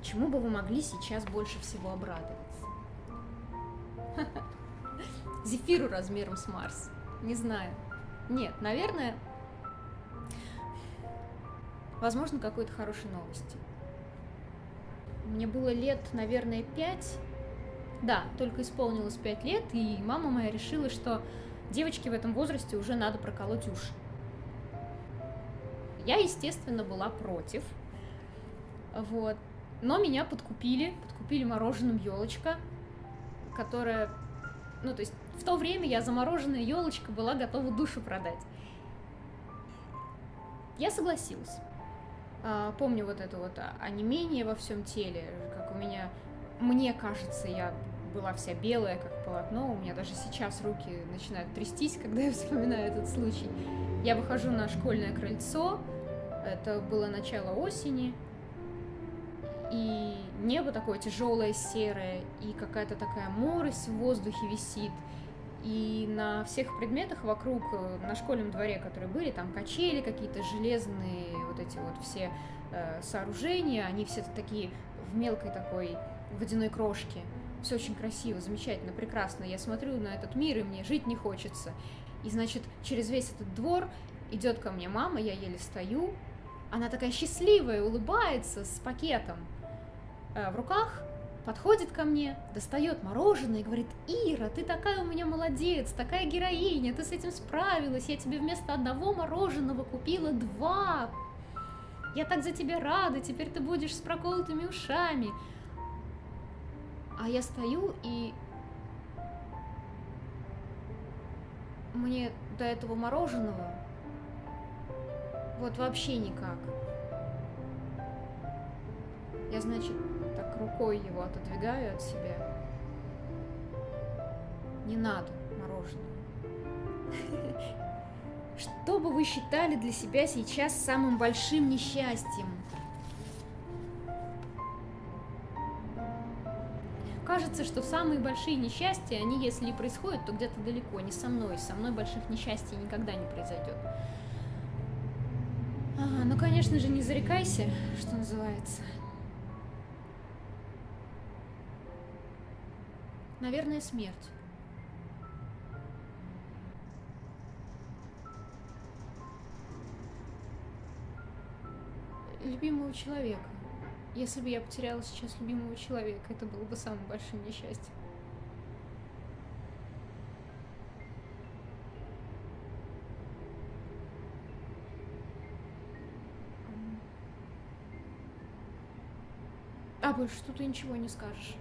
Чему бы вы могли сейчас больше всего обрадоваться? Зефиру размером с Марс. Не знаю. Нет, наверное, возможно, какой-то хорошей новости. Мне было лет, наверное, 5. Да, только исполнилось 5 лет, и мама моя решила, что девочке в этом возрасте уже надо проколоть уши. Я, естественно, была против. Вот. Но меня подкупили мороженым елочка, которая... Ну, то есть в то время я за мороженое елочка была готова душу продать. Я согласилась. Помню вот это вот онемение во всем теле, как у меня... Мне кажется, я была вся белая, как полотно. У меня даже сейчас руки начинают трястись, когда я вспоминаю этот случай. Я выхожу на школьное крыльцо. Это было начало осени. И небо такое тяжелое, серое, и какая-то такая морось в воздухе висит. И на всех предметах вокруг, на школьном дворе, которые были, там качели какие-то железные, вот эти вот все сооружения, они все такие в мелкой такой водяной крошке. Все очень красиво, замечательно, прекрасно. Я смотрю на этот мир, и мне жить не хочется. И, значит, через весь этот двор идет ко мне мама, я еле стою. Она такая счастливая, улыбается, с пакетом в руках, подходит ко мне, достает мороженое и говорит: «Ира, ты такая у меня молодец, такая героиня, ты с этим справилась, я тебе вместо одного мороженого купила 2. Я так за тебя рада, теперь ты будешь с проколотыми ушами». А я стою, и мне до этого мороженого вот вообще никак. Я, значит, так рукой его отодвигаю от себя. Не надо мороженого. Что бы вы считали для себя сейчас самым большим несчастьем? Кажется, что самые большие несчастья, они, если и происходят, то где-то далеко, не со мной. Со мной больших несчастий никогда не произойдет. Ну, конечно же, не зарекайся, что называется. Наверное, смерть. Любимого человека. Если бы я потеряла сейчас любимого человека, это было бы самым большим несчастьем. А больше тут и ничего не скажешь.